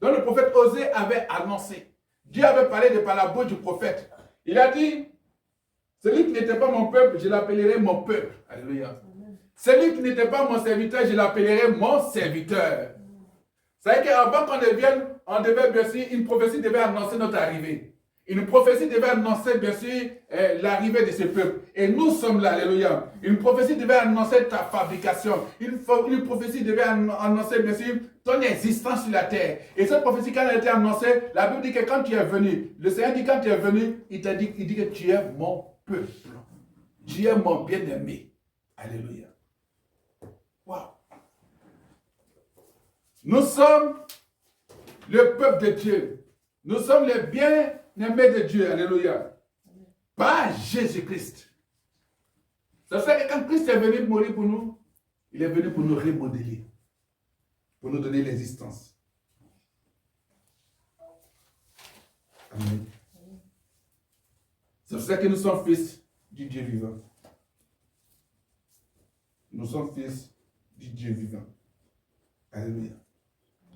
dont le prophète Osée avait annoncé. Dieu avait parlé par la bouche du prophète. Il a dit, celui qui n'était pas mon peuple, je l'appellerai mon peuple. Alléluia. Celui qui n'était pas mon serviteur, je l'appellerai mon serviteur. Ça veut dire qu'avant qu'on devienne, on devait bien sûr, une prophétie devait annoncer notre arrivée. Une prophétie devait annoncer bien sûr l'arrivée de ce peuple. Et nous sommes là, alléluia. Une prophétie devait annoncer ta fabrication. Une prophétie devait annoncer bien sûr ton existence sur la terre. Et cette prophétie, quand elle a été annoncée, la Bible dit que quand tu es venu, le Seigneur dit quand tu es venu, il dit que tu es mon peuple. Tu es mon bien-aimé. Alléluia. Wow. Nous sommes le peuple de Dieu. Nous sommes les bien-aimés de Dieu. Alléluia. Par Jésus-Christ. Ça fait que quand Christ est venu mourir pour nous, il est venu pour nous remodeler. Pour nous donner l'existence. Amen. C'est pour ça que nous sommes fils du Dieu vivant. Nous sommes fils du Dieu vivant. Alléluia.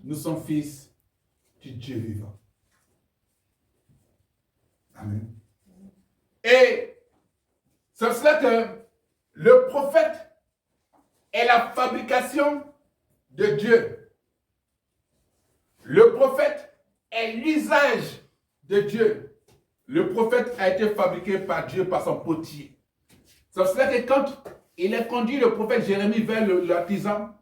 Nous sommes fils du Dieu vivant. Amen. Et c'est pour cela que le prophète est la fabrication de Dieu. Le prophète est l'usage de Dieu. Le prophète a été fabriqué par Dieu, par son potier. C'est pour cela que quand il a conduit le prophète Jérémie vers l'artisan,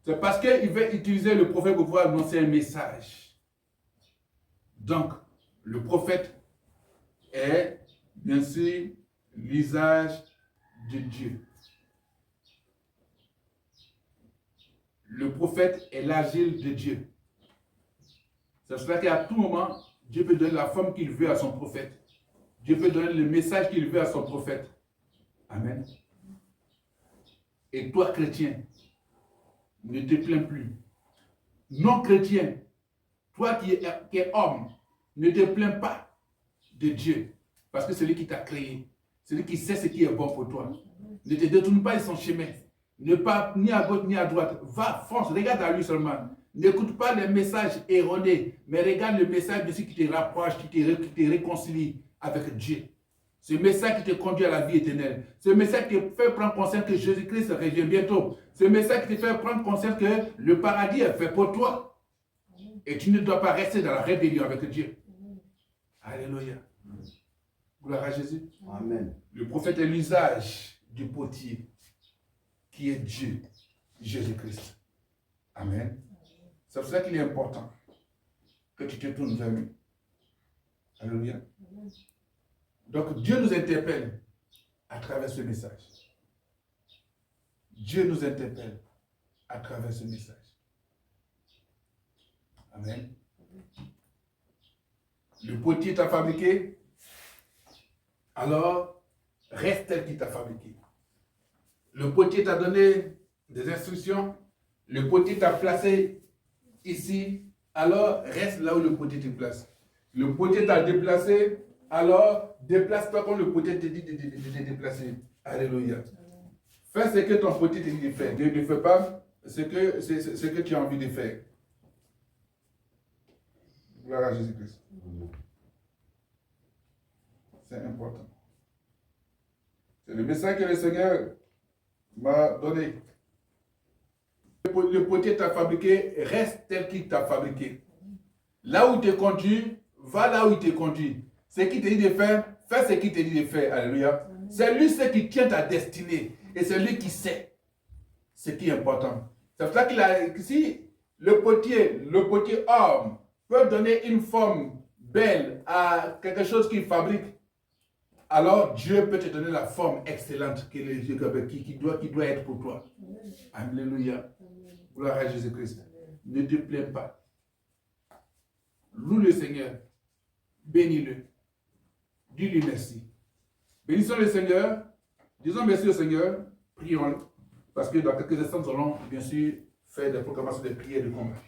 c'est parce qu'il veut utiliser le prophète pour pouvoir annoncer un message. Donc, le prophète est, bien sûr, l'usage de Dieu. Le prophète est l'agile de Dieu. C'est cela qu'à tout moment, Dieu peut donner la forme qu'il veut à son prophète. Dieu peut donner le message qu'il veut à son prophète. Amen. Et toi, chrétien, ne te plains plus. Non chrétien, toi qui es homme, ne te plains pas de Dieu. Parce que c'est lui qui t'a créé. C'est lui qui sait ce qui est bon pour toi. Ne te détourne pas de son chemin. Ne pas ni à gauche ni à droite. Va, fonce, regarde à lui seulement. N'écoute pas les messages erronés, mais regarde le message de ce qui te rapproche, qui te réconcilie avec Dieu. Ce message qui te conduit à la vie éternelle. Ce message qui te fait prendre conscience que Jésus-Christ revient bientôt. Ce message qui te fait prendre conscience que le paradis est fait pour toi. Et tu ne dois pas rester dans la rébellion avec Dieu. Alléluia. Gloire à Jésus. Amen. Le prophète est l'usage du potier qui est Dieu, Jésus-Christ. Amen. C'est pour ça qu'il est important que tu te tournes vers lui. Alléluia. Donc Dieu nous interpelle à travers ce message. Dieu nous interpelle à travers ce message. Amen. Le potier t'a fabriqué, alors reste tel qu'il t'a fabriqué. Le potier t'a donné des instructions, le potier t'a placé ici, alors reste là où le potier te place. Le potier t'a déplacé, alors déplace-toi comme le potier te dit de te déplacer. Alléluia. Fais ce que ton potier te dit de faire. Ne fais pas ce que tu as envie de faire. Gloire à Jésus-Christ. C'est important. C'est le message que le Seigneur m'a donné. Le potier t'a fabriqué, reste tel qu'il t'a fabriqué. Là où il te conduit, va là où il te conduit. Ce qu'il te dit de faire, fais ce qu'il te dit de faire. Alléluia. C'est lui ce qui tient ta destinée. Et c'est lui qui sait ce qui est important. C'est pour ça qu'il a, si le potier homme peut donner une forme belle à quelque chose qu'il fabrique, alors Dieu peut te donner la forme excellente qui doit être pour toi. Alléluia. Gloire à Jésus-Christ. Ne te plains pas. Loue le Seigneur. Bénis-le. Dis-lui merci. Bénissons le Seigneur. Disons merci au Seigneur. Prions-le. Parce que dans quelques instants, nous allons bien sûr faire des proclamations de prières de combat.